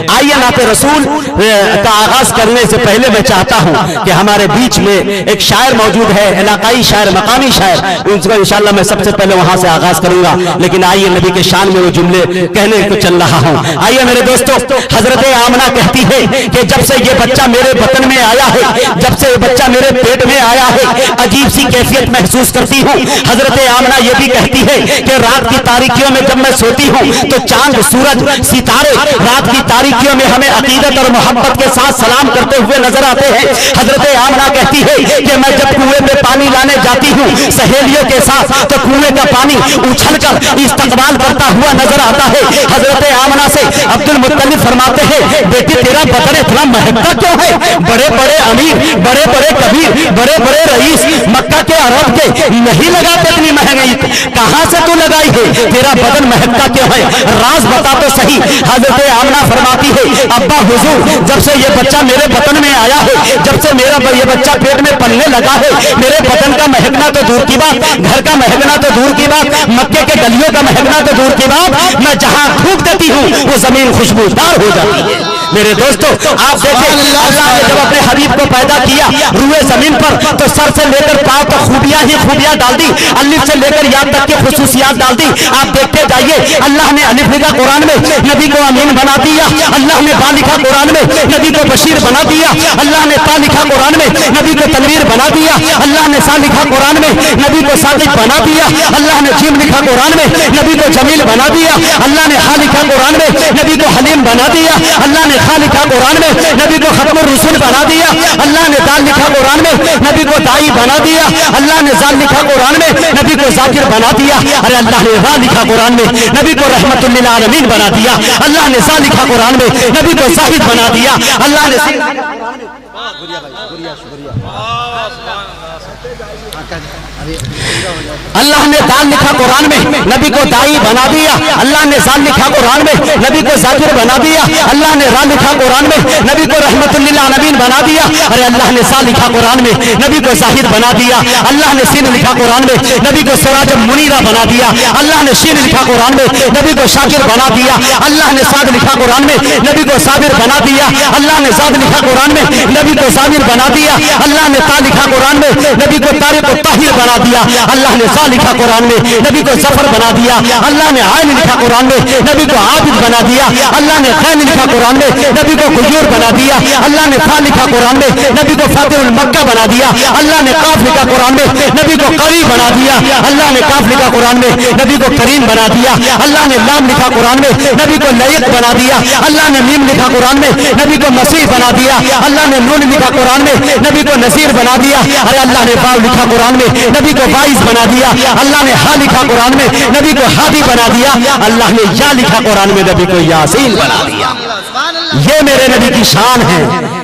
आइए नाते रसूल का आगाज करने से पहले मैं चाहता हूं कि हमारे बीच में एक शायर मौजूद है, इलाकाई शायर, मकामी शायर, उनको इंशाअल्लाह मैं सबसे पहले वहां से आगाज करूंगा। लेकिन आइए नबी के शान में वो जुमले कहने को चल रहा हूं। आइए मेरे दोस्तों, हजरत आमना कहती है कि जब से ये बच्चा मेरे बतन में आया है, जब से ये बच्चा मेरे पेट में आया है, अजीब सी कैफियत महसूस करती हूँ। हजरत आमना ये भी कहती है कि रात की तारीकियों में जब मैं सोती हूँ तो चांद, सूरज, सितारे रात की तारीकियों में हमें अकीदत और मोहब्बत के साथ सलाम करते हुए नजर आते हैं। हजरत आमना कहती है कि मैं जब कुएं में पानी लाने जाती हूँ सहेलियों के साथ तो कुएं का पानी उछलकर इस्तकबाल करता हुआ नजर आता है। हजरत आमना से अब्दुल मुत्तलिब फरमाते हैं, बेटी तेरा बदन इतना महकता क्यों है? बड़े बड़े अमीर, बड़े बड़े कबीर, बड़े बड़े रईस मक्का के, अरब के नहीं लगाते इतनी महंगाई, कहां से तू लगाई है? तेरा बदन महकता क्यों है? राज बता तो सही। हजरत आमना फरमाती है, अब्बा हुजूर, जब से ये बच्चा मेरे बदन में आया है, जब से मेरा ये बच्चा पेट में पलने लगा है, मेरे बदन का महकना तो दूर की बात, घर का महकना तो दूर की बात, मक्के के गलियों का महकना तो दूर की बात, मैं जहां थूक देती हूँ वो जमीन खुशबूदार हो जाती है। मेरे दोस्तों, आप देखें, अल्लाह ने जब अपने हबीब को पैदा किया रूए जमीन पर तो सर से लेकर पांव तक खूबियां ही खूबियां डाल दी, अलिफ से लेकर याद तक की खुसूसियात डाल दी। आप देखते जाइए, अल्लाह ने अलिफ लिखा कुरान में, नबी को अमीन बना दिया। अल्लाह ने बा लिखा कुरान में, नबी को बशीर बना दिया। अल्लाह ने ता लिखा कुरान में, नबी को तनवीर बना दिया। अल्लाह ने सा लिखा कुरान में, नबी को सादिक बना दिया। अल्लाह ने जीम लिखा कुरान में, नबी को जमील बना दिया। अल्लाह ने हा लिखा कुरान में, नबी को हलीम बना दिया। अल्लाह ने खा लिखा कुरान में, नबी को खत्मुर रसूल बना दिया। अल्लाह ने दाल लिखा कुरान में, नबी को दाई बना दिया। अल्लाह ने जाल लिखा कुरान में, नबी को जाकिर बना दिया। अरे अल्लाह ने रा लिखा कुरान में, नबी को रहमतुल लिल आलमीन बना दिया। अल्लाह ने सा लिखा कुरान में, नबी को जाहिद बना दिया। अल्लाह ने अल्लाह ने दाल लिखा कुरान में, नबी को दाई बना दिया। अल्लाह ने जाल लिखा कुरान में, नबी को जाकिर बना दिया। अल्लाह ने रा लिखा कुरान में, नबी को रहमतुल लिल आलमीन बना दिया। अरे अल्लाह ने सा लिखा कुरान में, नबी को जाहिद बना दिया। अल्लाह ने सीन लिखा कुरान में, नबी को सिराज मुनीरा बना दिया। अल्लाह ने शीन लिखा कुरान में, नबी को शाकिर बना दिया। अल्लाह ने साद लिखा कुरान में, नबी को साबिर बना दिया। अल्लाह ने साद लिखा कुरान में, नबी को साबिर बना दिया। अल्लाह ने ता लिखा कुरान में, नबी को तारिक व ताहिर बना दिया। अल्लाह ने सा लिखा कुरान में, नबी को जफर बना दिया। अल्लाह ने आयन लिखा कुरान में, नबी को आबिद बना दिया। अल्लाह ने खैन लिखा कुरान में, नबी को गुजूर बना दिया। अल्लाह ने फा लिखा कुरान में, नबी को फातिहुल मक्का बना दिया। अल्लाह ने काफ लिखा कुरान में, नबी को करी बना दिया। अल्लाह ने काफ लिखा कुरान में, नबी को करीम बना दिया। अल्लाह ने लाम लिखा कुरान में, नबी को लयक बना दिया। अल्लाह ने मीम लिखा कुरान में, नबी को मसीह बना दिया। अल्लाह ने नून लिखा कुरान में, नबी को नसीर बना दिया। अरे अल्लाह ने वाव लिखा कुरान में, नबी को वाइस बना दिया। अल्लाह ने हा लिखा कुरान में, नबी को हादी बना दिया। अल्लाह ने या लिखा कुरान में, नबी को यासीन बना दिया। ये मेरे नबी की शान है,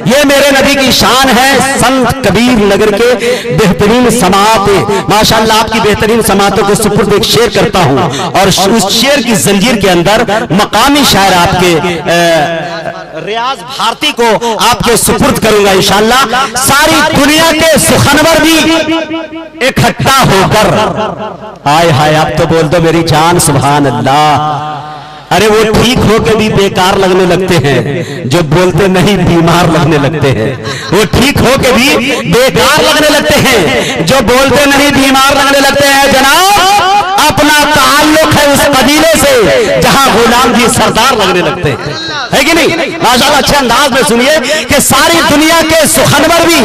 ये मेरे नबी की शान है। संत कबीर नगर के बेहतरीन समात, माशाअल्लाह आपकी बेहतरीन समातों को सुपुर्द एक शेर करता हूं और उस शेर की जंजीर के अंदर मकामी शायर आपके रियाज भारती को आपके सुपुर्द करूंगा इंशाअल्लाह। सारी दुनिया के सुखनवर भी इकट्ठा होकर, आय हाय आप तो बोल दो मेरी जान सुभान अल्लाह। अरे वो ठीक हो के भी बेकार लगने लगते हैं, जो बोलते नहीं बीमार लगने लगते हैं। वो ठीक हो के भी बेकार लगने लगते हैं, जो बोलते नहीं बीमार लगने लगते हैं। जनाब अपना ताल्लुक है उस कबीले से जहां गुलाम जी सरदार लगने लगते हैं, है कि नहीं? माशाअल्लाह अच्छे अंदाज में सुनिए कि सारी दुनिया के सुखनवर भी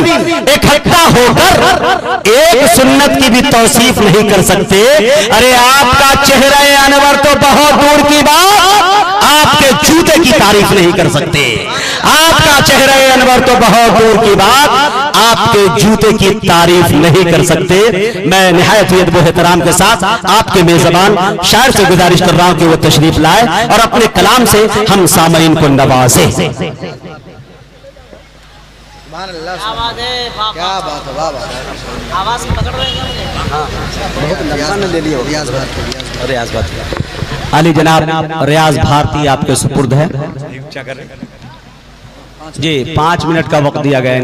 इकट्ठा होकर एक सुन्नत की भी तौसीफ नहीं कर सकते। अरे आपका चेहरा अनवर तो बहुत दूर की बात, आपके जूते की तारीफ नहीं कर सकते। आपका चेहरा अनवर तो बहुत दूर की बात, आपके जूते की तारीफ नहीं कर सकते। मैं निहायत ही अदब एहतराम के साथ आपके मेजबान शायर से गुजारिश कर रहा हूं कि वो तशरीफ लाए और अपने कलाम से हम सामईन को नवाजे। क्या बात है, आवाज पकड़ रहे हैं, ले लिया रियाज भारती। अली जनाब रियाज भारती आपके सुपुर्द है जी। 5 मिनट का वक्त दिया गया है।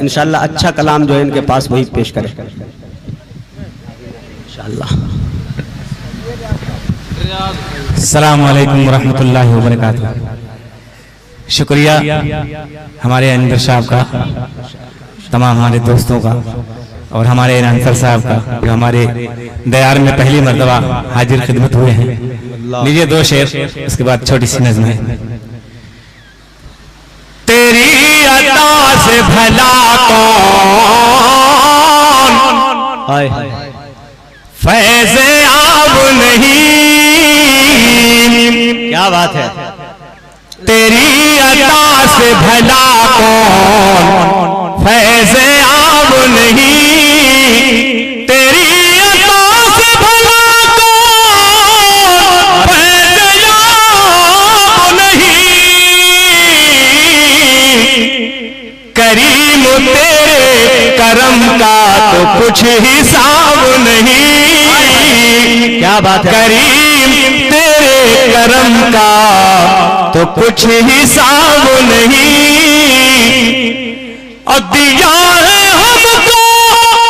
इंशाअल्लाह अच्छा कलाम जो है इनके पास वही पेश करें इंशाअल्लाह। अस्सलामु अलैकुम वरहमतुल्लाहि वबरकातुहू। शुक्रिया हमारे अनिंदर साहब का, तमाम हमारे दोस्तों का और हमारे अंसर साहब का जो हमारे दयार में पहली मर्तबा हाजिर खिदमत हुए हैं। लीजिए दो शेर, उसके बाद छोटी सी नज़्म है। तेरी अता से भला कौन फैज़े आब नहीं, क्या बात है। तेरी अता से भला कौन फैज़े आब नहीं, तेरी अता से भला कौन फैज़े आब नहीं, करीम तेरे करम का तो कुछ हिसाब नहीं। क्या बात है। करीम तेरे करम का तो कुछ हिसाब नहीं, और दिया है हमको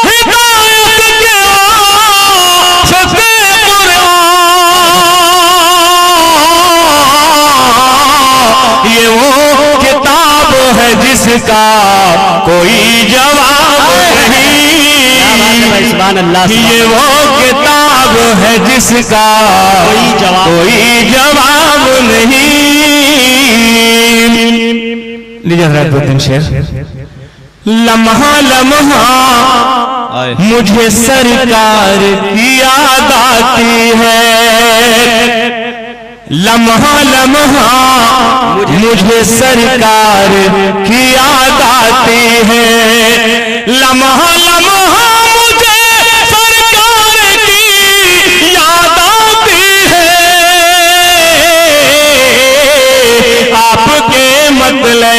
हिदायत के आशक़े कुरान, ये वो किताब है जिसका कोई जवाब नहीं। ये वो किताब है जिसका कोई जवाब नहीं। लीजिए हज़रत दो तीन शेर। लम्हा लम्हा मुझे सरकार की याद आती है, लम्हा लम्हा मुझे सरकार की याद आती है, लम्हा लम्हा मुझे सरकार की याद आती है, आपके मतले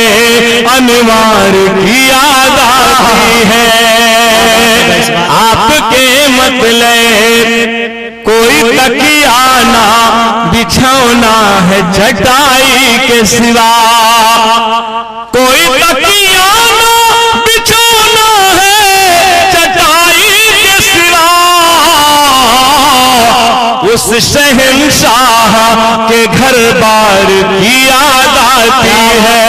अनवार की याद आती है, आपके मतले कोई तकिया ना बिछौना है चटाई के सिवा, कोई तकिया ना बिछौना है चटाई के सिवा, उस शहंशाह के घर बार की याद आती है,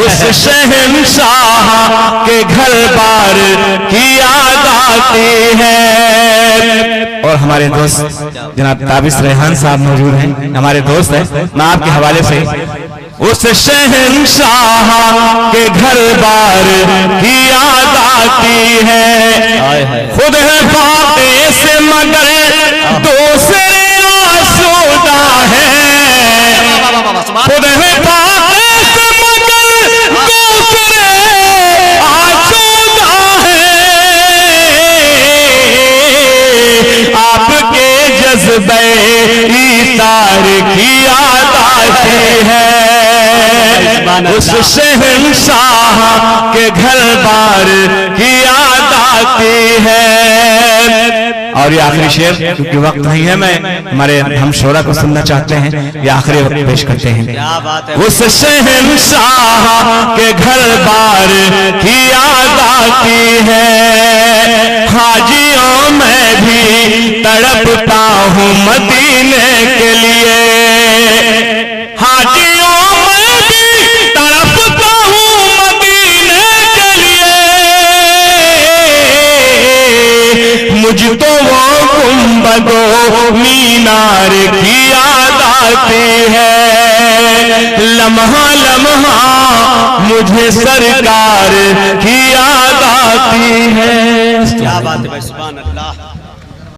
उस शहंशाह के घर बार की याद आती है। और हमारे दोस्त जनाब ताबिश रेहान साहब मौजूद हैं, हमारे दोस्त हैं, मैं आपके हवाले से उस शहंशाह के घर बार की याद आती है, खुद है फाते से मगर दूसरे आसूदा है, खुद है फाते से मगर दूसरे आसूदा है, आपके जज्बे इतार की याद आती है, उस शहंशाह के घर बार की याद आती है। और ये आखिरी शेर, क्योंकि वक्त नहीं है, मैं हमारे हम शोरा को सुनना चाहते हैं, ये आखिरी वक्त पेश करते हैं। उस शहंशाह के घर बार की याद आती है, हाजियों में भी तड़पता हूँ मदीने के लिए, हाजियों में भी तड़पता हूँ मदीने के लिए, मुझ तो वो गुंबदो मीनार की याद आती है, लम्हा लम्हा मुझे सरकार की याद आती है। क्या बात है भाई, सुभान अल्लाह।